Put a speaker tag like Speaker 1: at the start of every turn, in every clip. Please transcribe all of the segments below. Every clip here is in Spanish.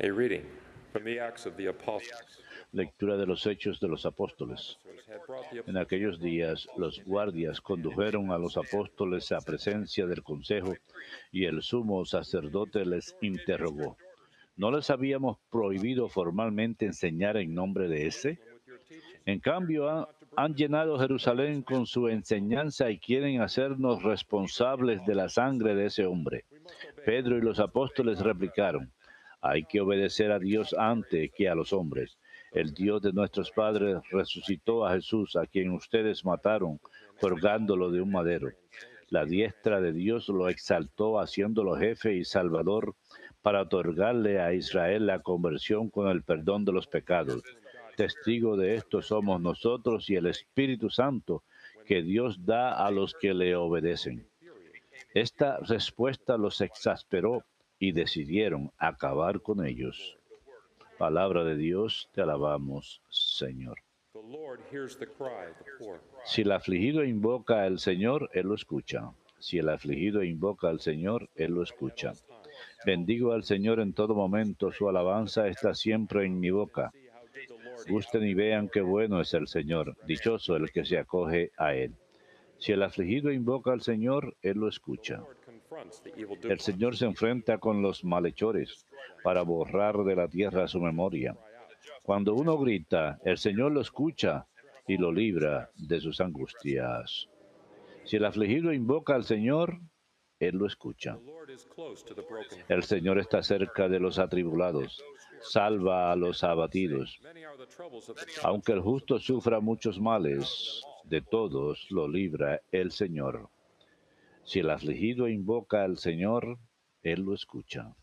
Speaker 1: A reading from the Acts of the Apostles.
Speaker 2: Lectura de los Hechos de los Apóstoles.
Speaker 1: Had brought the
Speaker 2: En aquellos días, los guardias condujeron a los apóstoles a presencia del consejo y el sumo sacerdote les interrogó: ¿no les habíamos prohibido formalmente enseñar en nombre de ese? En cambio, han llenado Jerusalén con su enseñanza y quieren hacernos responsables de la sangre de ese hombre. Pedro y los apóstoles replicaron: hay que obedecer a Dios antes que a los hombres. El Dios de nuestros padres resucitó a Jesús, a quien ustedes mataron, colgándolo de un madero. La diestra de Dios lo exaltó, haciéndolo jefe y salvador, para otorgarle a Israel la conversión con el perdón de los pecados. Testigo de esto somos nosotros y el Espíritu Santo que Dios da a los que le obedecen. Esta respuesta los exasperó y decidieron acabar con ellos. Palabra de Dios, te alabamos, Señor.
Speaker 1: The Lord hears the cry of the poor.
Speaker 2: Si el afligido invoca al Señor, Él lo escucha. Si el afligido invoca al Señor, Él lo escucha. Bendigo al Señor en todo momento, su alabanza está siempre en mi boca. Gusten y vean qué bueno es el Señor, dichoso el que se acoge a Él. Si el afligido invoca al Señor, Él lo escucha. El Señor se enfrenta con los malhechores para borrar de la tierra su memoria. Cuando uno grita, el Señor lo escucha y lo libra de sus angustias. Si el afligido invoca al Señor, Él lo escucha. El Señor está cerca de los atribulados, salva a los abatidos. Aunque el justo sufra muchos males, de todos lo libra el Señor. Si el afligido invoca al Señor, Él lo escucha.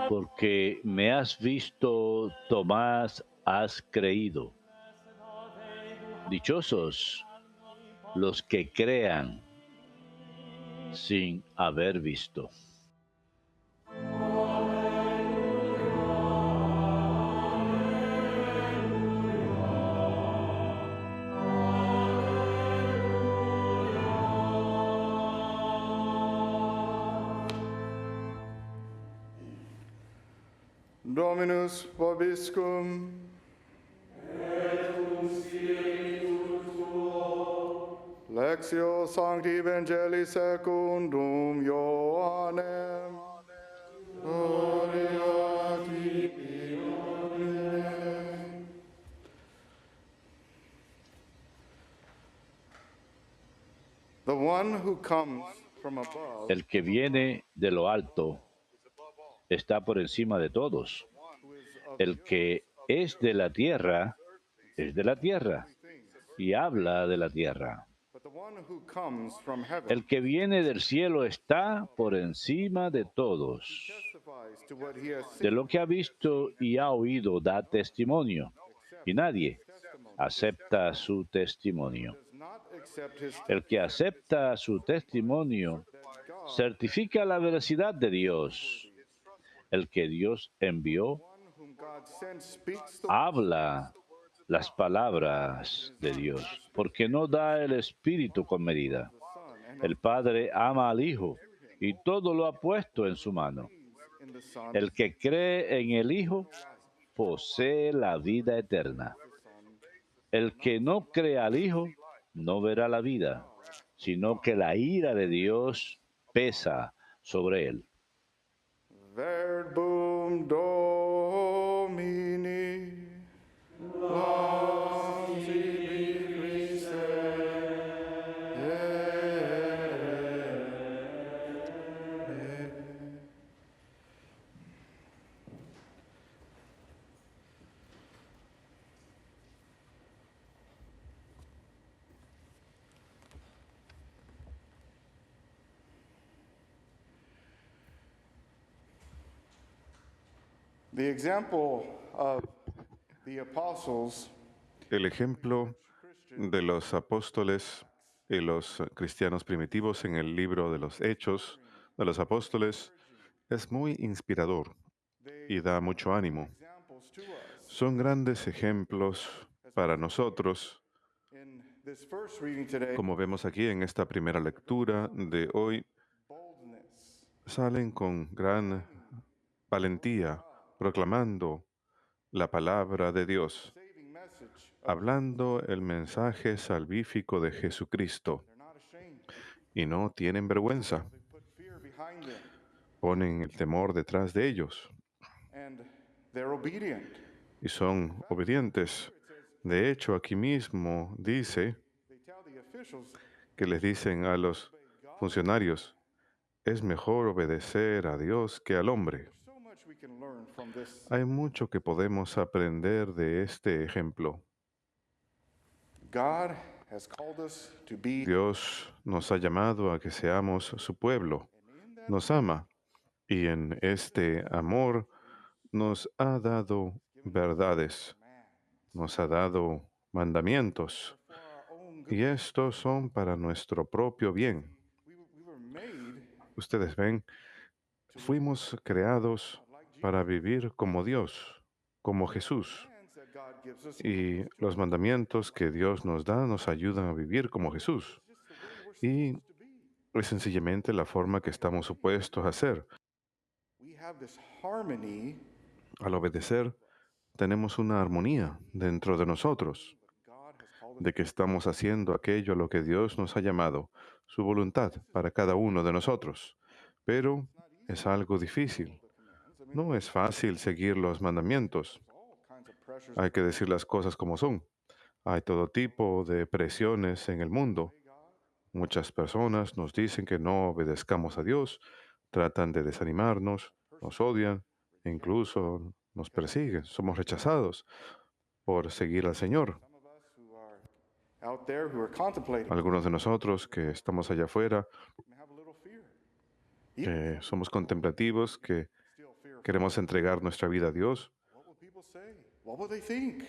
Speaker 2: Porque me has visto, Tomás, has creído. Dichosos los que crean sin haber visto.
Speaker 3: Dominus vobiscum.
Speaker 4: Et cum spiritu tuo.
Speaker 3: Lectio Sancti Evangelii secundum Ioannem. Gloria a tibi, Domine. The one who comes from above
Speaker 2: El que viene de lo alto está por encima de todos. El que es de la tierra y habla de la tierra.
Speaker 3: but the one who comes from heaven
Speaker 2: El que viene del cielo está por encima de todos.
Speaker 3: testifies to what he has
Speaker 2: De
Speaker 3: seen.
Speaker 2: lo que ha visto y ha oído da testimonio, y nadie acepta su testimonio.
Speaker 3: Does not accept his
Speaker 2: El que acepta su testimonio certifica la veracidad de Dios. El que Dios envió
Speaker 3: one whom God sent speaks the
Speaker 2: habla las palabras de Dios, porque no da el Espíritu con medida.
Speaker 3: Son and
Speaker 2: El Padre ama al Hijo y todo lo ha puesto en su mano.
Speaker 3: in the Son.
Speaker 2: El que cree en el Hijo posee la vida eterna. El que no cree al Hijo no verá la vida, sino que la ira de Dios pesa sobre él.
Speaker 3: Verbum Domini. Laude tibi, Christe. The example of the apostles
Speaker 5: El ejemplo de los apóstoles y los cristianos primitivos en el libro de los Hechos de los Apóstoles es muy inspirador y da mucho ánimo.
Speaker 3: examples to us.
Speaker 5: Son grandes ejemplos para nosotros,
Speaker 3: In this first reading today,
Speaker 5: como vemos aquí en esta primera lectura de hoy,
Speaker 3: boldness,
Speaker 5: salen con gran valentía, proclamando la palabra de Dios,
Speaker 3: saving message.
Speaker 5: hablando el mensaje salvífico de Jesucristo,
Speaker 3: They're not ashamed.
Speaker 5: y no tienen vergüenza,
Speaker 3: They put fear behind them,
Speaker 5: ponen el temor detrás de ellos
Speaker 3: and they're obedient.
Speaker 5: y son obedientes. De hecho, aquí mismo dice
Speaker 3: They tell the officials,
Speaker 5: que les dicen a los funcionarios, es mejor obedecer a Dios que al hombre.
Speaker 3: so much we can learn from this.
Speaker 5: Hay mucho que podemos aprender de este ejemplo.
Speaker 3: God has called us to be,
Speaker 5: Dios nos ha llamado a que seamos su pueblo, nos ama y en este amor nos ha dado verdades, nos ha dado mandamientos
Speaker 3: for our own good.
Speaker 5: y estos son para nuestro propio bien.
Speaker 3: We were made
Speaker 5: Ustedes ven, fuimos creados para vivir como Dios, como Jesús.
Speaker 3: hands that God gives us.
Speaker 5: Y los mandamientos que Dios nos da nos ayudan a vivir como Jesús. Y es sencillamente la forma que estamos supuestos a hacer.
Speaker 3: We have this harmony.
Speaker 5: Al obedecer, tenemos una armonía dentro de nosotros,
Speaker 3: God has called us.
Speaker 5: de que estamos haciendo aquello a lo que Dios nos ha llamado, su voluntad para cada uno de nosotros. Pero es algo difícil. No es fácil seguir los mandamientos.
Speaker 3: All kinds of pressures.
Speaker 5: Hay que decir las cosas como son. Hay todo tipo de presiones en el mundo. Muchas personas nos dicen que no obedezcamos a Dios, tratan de desanimarnos, nos odian, e incluso nos persiguen. Somos rechazados por seguir al Señor.
Speaker 3: Some of us who are out there who are contemplating
Speaker 5: Algunos de nosotros que estamos allá afuera,
Speaker 3: may have a little fear.
Speaker 5: que somos contemplativos, que
Speaker 3: Still fear.
Speaker 5: queremos entregar nuestra vida a Dios,
Speaker 3: What will people say? What will they think?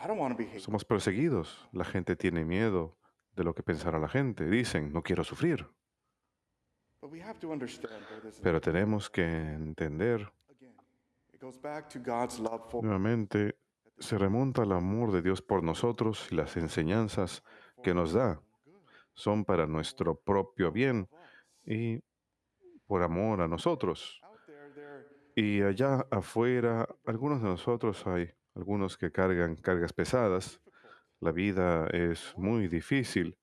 Speaker 3: I don't want to be hated.
Speaker 5: somos perseguidos. La gente tiene miedo de lo que pensará la gente. Dicen, no quiero sufrir.
Speaker 3: But we have to understand, brothers and
Speaker 5: Pero tenemos que entender,
Speaker 3: again, it goes back to God's love for
Speaker 5: nuevamente, se remonta al amor de Dios por nosotros y las enseñanzas que nos da son para nuestro propio bien y por amor a nosotros.
Speaker 3: out there. There,
Speaker 5: Y allá afuera, algunos de nosotros hay algunos que cargan cargas pesadas. La vida es muy difícil.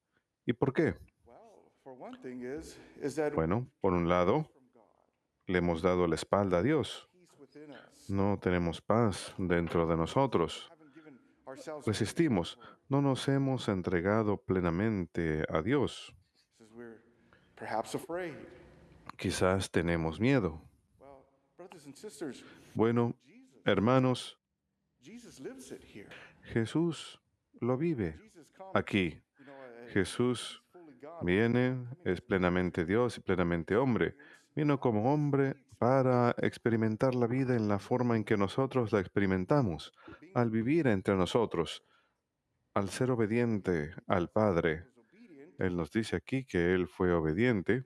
Speaker 5: ¿Y por qué?
Speaker 3: well, for one thing is that
Speaker 5: Bueno, por un lado,
Speaker 3: from God,
Speaker 5: le hemos dado la espalda a Dios.
Speaker 3: peace within us.
Speaker 5: No tenemos paz dentro de nosotros.
Speaker 3: Haven't given ourselves
Speaker 5: Resistimos. No nos hemos entregado plenamente a Dios.
Speaker 3: because we're perhaps afraid.
Speaker 5: Quizás tenemos miedo.
Speaker 3: Well, brothers and sisters,
Speaker 5: Bueno, hermanos,
Speaker 3: Jesus lives it here.
Speaker 5: Jesús lo vive
Speaker 3: Jesus comes.
Speaker 5: aquí.
Speaker 3: You know,
Speaker 5: Jesús
Speaker 3: fully God.
Speaker 5: viene, es plenamente Dios y plenamente hombre. Vino como hombre para experimentar la vida en la forma en que nosotros la experimentamos, al vivir entre nosotros, al ser obediente al Padre.
Speaker 3: Was obedient
Speaker 5: Él nos dice aquí que Él fue obediente,
Speaker 3: even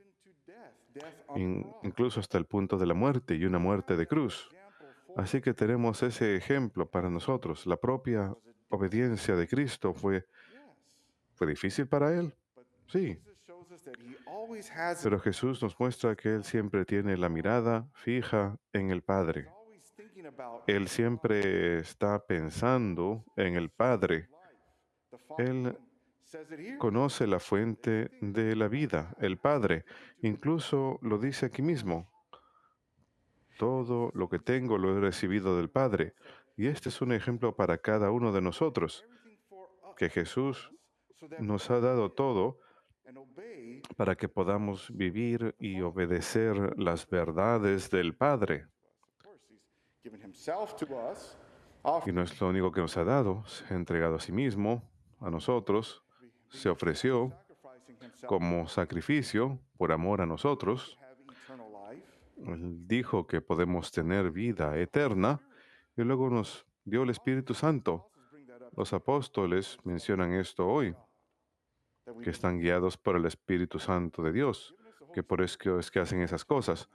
Speaker 3: to death on the cross.
Speaker 5: incluso hasta el punto de la muerte y una muerte de cruz.
Speaker 3: Example for
Speaker 5: Así que tenemos ese ejemplo para nosotros. La propia obediencia de Cristo
Speaker 3: yes.
Speaker 5: fue difícil para Él.
Speaker 3: But
Speaker 5: Sí,
Speaker 3: Jesus shows us that he always has
Speaker 5: pero Jesús nos muestra que Él siempre tiene la mirada fija en el Padre.
Speaker 3: always thinking about
Speaker 5: Él siempre está pensando en el Padre.
Speaker 3: the Father.
Speaker 5: Él
Speaker 3: Says it here.
Speaker 5: conoce la fuente de la vida, el Padre. Incluso lo dice aquí mismo. Todo lo que tengo lo he recibido del Padre. Y este es un ejemplo para cada uno de nosotros,
Speaker 3: Everything for us
Speaker 5: que Jesús
Speaker 3: so that
Speaker 5: nos ha dado todo
Speaker 3: and obey.
Speaker 5: para que podamos vivir y obedecer las verdades del Padre.
Speaker 3: Of course, he's given himself to us.
Speaker 5: Y no es lo único que nos ha dado, se ha entregado a sí mismo, a nosotros, se ofreció
Speaker 3: Sacrificing himself
Speaker 5: como sacrificio por amor a nosotros
Speaker 3: to have eternal life.
Speaker 5: Él dijo que podemos tener vida eterna y luego nos dio el Espíritu Santo. Los apóstoles mencionan esto hoy, que están guiados por el Espíritu Santo de Dios, que por eso es que hacen esas cosas.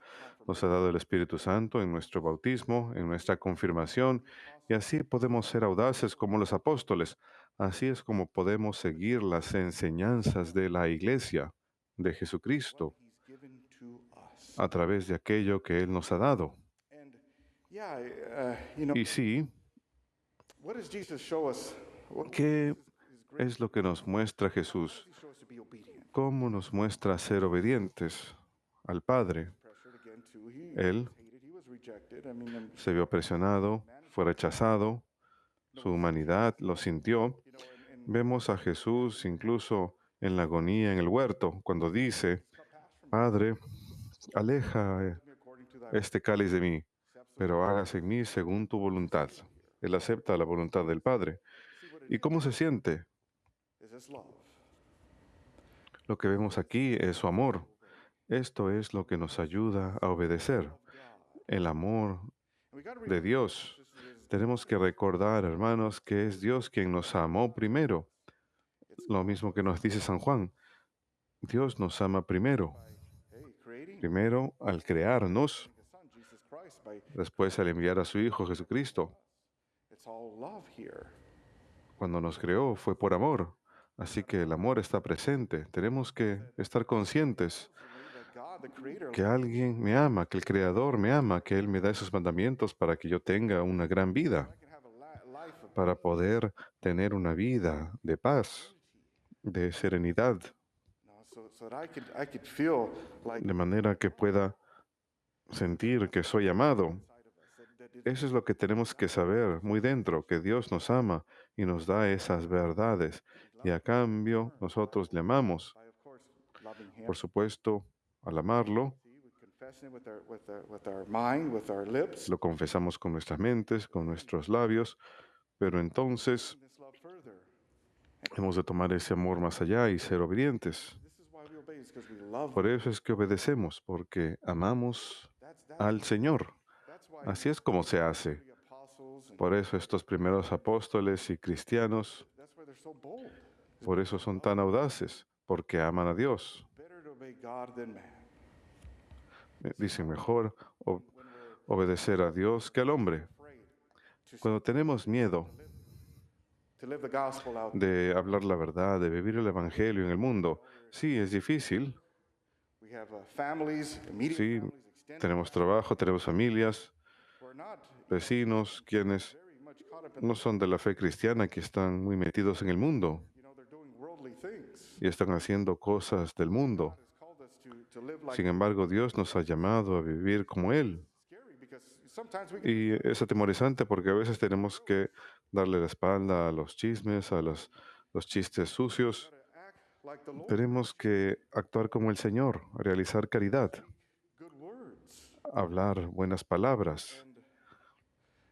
Speaker 5: Nos ha dado el Espíritu Santo en nuestro bautismo, en nuestra confirmación, y así podemos ser audaces como los apóstoles. Así es como podemos seguir las enseñanzas de la Iglesia, de Jesucristo,
Speaker 3: He's given to us.
Speaker 5: a través de aquello que Él nos ha dado.
Speaker 3: And yeah, you know,
Speaker 5: Y sí,
Speaker 3: what does Jesus show us?
Speaker 5: ¿qué es lo que nos muestra Jesús?
Speaker 3: He shows us to be obedient.
Speaker 5: ¿Cómo nos muestra ser obedientes al Padre?
Speaker 3: Pressured again too. He
Speaker 5: Él
Speaker 3: was hated. He was rejected. I mean,
Speaker 5: se vio presionado, fue rechazado, su humanidad lo sintió. Vemos a Jesús incluso en la agonía en el huerto, cuando dice, Padre, aleja
Speaker 3: according to thy
Speaker 5: este cáliz de mí, pero hágase en mí según tu voluntad. Él acepta la voluntad del Padre. ¿Y cómo se siente?
Speaker 3: is his love.
Speaker 5: Lo que vemos aquí es su amor. Esto es lo que nos ayuda a obedecer, el amor
Speaker 3: And we got to
Speaker 5: de Dios. Tenemos que recordar, hermanos, que es Dios quien nos amó primero. Lo mismo que nos dice San Juan. Dios nos ama primero.
Speaker 3: creating
Speaker 5: Primero al crearnos,
Speaker 3: his son Jesus Christ by
Speaker 5: después al enviar a su Hijo Jesucristo.
Speaker 3: it's all love here.
Speaker 5: Cuando nos creó fue por amor. Así que el amor está presente. Tenemos que estar conscientes
Speaker 3: That God, the creator,
Speaker 5: que alguien me ama, que el Creador me ama, que Él me da esos mandamientos para que yo tenga una gran vida,
Speaker 3: can have a life of
Speaker 5: para poder tener una vida de paz, de serenidad,
Speaker 3: so that I could feel like
Speaker 5: de manera que pueda sentir que soy amado. Eso es lo que tenemos que saber muy dentro, que Dios nos ama y nos da esas verdades. Y a cambio, nosotros le amamos.
Speaker 3: by, of course, loving him.
Speaker 5: Por supuesto, al amarlo,
Speaker 3: We confess him with our mind, with our lips.
Speaker 5: lo confesamos con nuestras mentes, con nuestros labios, pero entonces
Speaker 3: This love further.
Speaker 5: hemos de tomar ese amor más allá y ser obedientes.
Speaker 3: This is why we obey, is because we love.
Speaker 5: Por eso es que obedecemos, porque amamos al Señor.
Speaker 3: That's why
Speaker 5: Así es como se hace.
Speaker 3: the apostles and
Speaker 5: Por eso estos primeros apóstoles y cristianos,
Speaker 3: that's why they're so bold.
Speaker 5: por eso son tan audaces, porque aman a Dios.
Speaker 3: Better to obey God than man.
Speaker 5: Dicen mejor obedecer a Dios que al hombre. Cuando tenemos miedo
Speaker 3: To live the gospel out.
Speaker 5: de hablar la verdad, de vivir el Evangelio en el mundo, sí, es difícil.
Speaker 3: We have families, immediate
Speaker 5: Sí,
Speaker 3: families, extended
Speaker 5: tenemos trabajo, tenemos familias,
Speaker 3: who are not
Speaker 5: vecinos, quienes
Speaker 3: very much caught up in,
Speaker 5: no son de la fe cristiana, que están muy metidos en el mundo
Speaker 3: they're doing worldly things.
Speaker 5: y están haciendo cosas del mundo.
Speaker 3: It's called us to live like
Speaker 5: Sin embargo, Dios nos ha llamado a vivir como Él.
Speaker 3: scary because sometimes we can
Speaker 5: Y es atemorizante porque a veces tenemos que darle la espalda a los chismes, a los chistes sucios.
Speaker 3: act like the Lord,
Speaker 5: Tenemos que actuar como el Señor, realizar caridad,
Speaker 3: good words.
Speaker 5: hablar buenas palabras.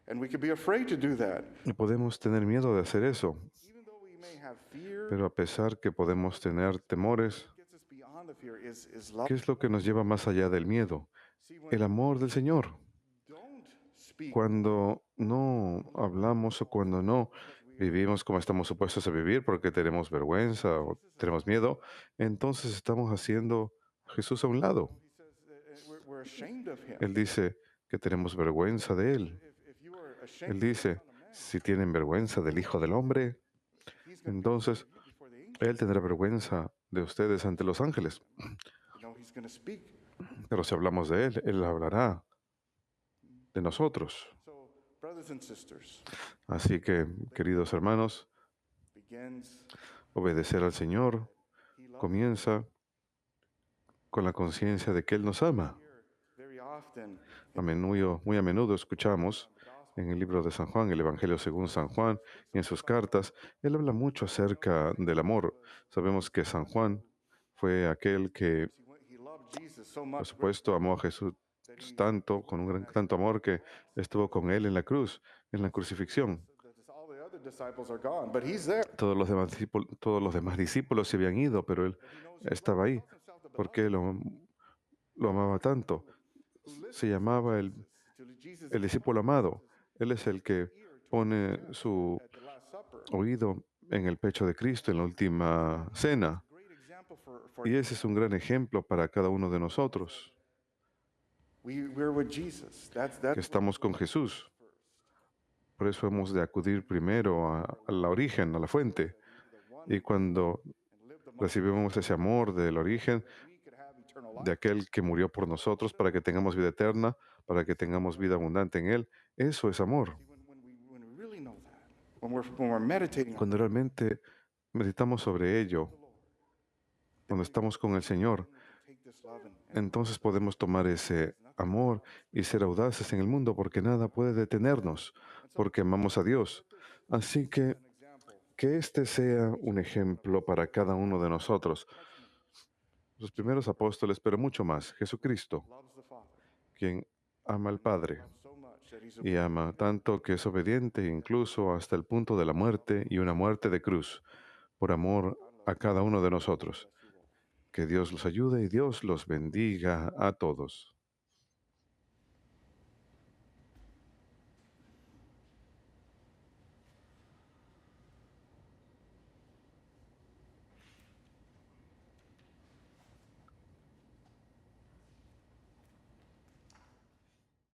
Speaker 3: And we could be afraid to do that.
Speaker 5: Y podemos tener miedo de hacer eso,
Speaker 3: Even though we may have fear,
Speaker 5: pero a pesar que podemos tener temores,
Speaker 3: what gets us beyond the fear is love.
Speaker 5: ¿qué es lo que nos lleva más allá del miedo?
Speaker 3: See, when
Speaker 5: El amor del Señor.
Speaker 3: don't speak,
Speaker 5: Cuando no hablamos o cuando no vivimos como estamos supuestos a vivir porque tenemos vergüenza o tenemos miedo, entonces estamos haciendo a Jesús a un lado.
Speaker 3: he says we're ashamed of him.
Speaker 5: Él dice que tenemos vergüenza de Él.
Speaker 3: If you are
Speaker 5: Él
Speaker 3: ashamed,
Speaker 5: dice, si tienen vergüenza del Hijo del Hombre,
Speaker 3: he's going
Speaker 5: entonces
Speaker 3: before the angels.
Speaker 5: Él tendrá vergüenza de ustedes ante los ángeles.
Speaker 3: He's going to speak.
Speaker 5: Pero si hablamos de Él, Él hablará de nosotros.
Speaker 3: So, brothers and sisters,
Speaker 5: Así que, queridos hermanos,
Speaker 3: begins.
Speaker 5: obedecer al Señor
Speaker 3: He loves
Speaker 5: comienza con la conciencia de que Él nos ama.
Speaker 3: very often.
Speaker 5: Muy a menudo escuchamos en el libro de San Juan, el Evangelio según San Juan, y en sus cartas, él habla mucho acerca del amor. Sabemos que San Juan fue aquel que,
Speaker 3: He loved Jesus so
Speaker 5: por
Speaker 3: much
Speaker 5: supuesto, amó a Jesús tanto, con un tanto amor, que estuvo con él en la cruz, en la crucifixión.
Speaker 3: that all the other disciples are gone, but he's there.
Speaker 5: Todos los demás discípulos se habían ido, pero él estaba ahí porque lo amaba tanto. se llamaba el discípulo amado. Él es el que pone su
Speaker 3: at the Last Supper.
Speaker 5: oído en el pecho de Cristo en la última cena.
Speaker 3: Great example for
Speaker 5: Y ese es un gran ejemplo para cada uno de nosotros,
Speaker 3: we're with Jesus.
Speaker 5: que
Speaker 3: That's
Speaker 5: estamos con Jesús. Por eso hemos de acudir primero al origen, a la fuente. Y cuando recibimos ese amor del origen,
Speaker 3: we could have eternal
Speaker 5: de
Speaker 3: life.
Speaker 5: aquel que murió por nosotros para que tengamos vida eterna, para que tengamos vida abundante en Él, eso es amor.
Speaker 3: When we really know that, when we're meditating on
Speaker 5: Cuando realmente meditamos sobre ello, cuando estamos con el Señor,
Speaker 3: take this love and
Speaker 5: entonces podemos tomar ese amor y ser audaces en el mundo, porque nada puede detenernos, porque amamos a Dios. Así que este sea un ejemplo para cada uno de nosotros, los primeros apóstoles, pero mucho más, Jesucristo,
Speaker 3: loves the Father
Speaker 5: quien ama al Padre
Speaker 3: so much that he's
Speaker 5: y ama tanto que es obediente incluso hasta el punto de la muerte y una muerte de cruz, por amor a cada uno de nosotros. Que Dios los ayude y Dios los bendiga a todos.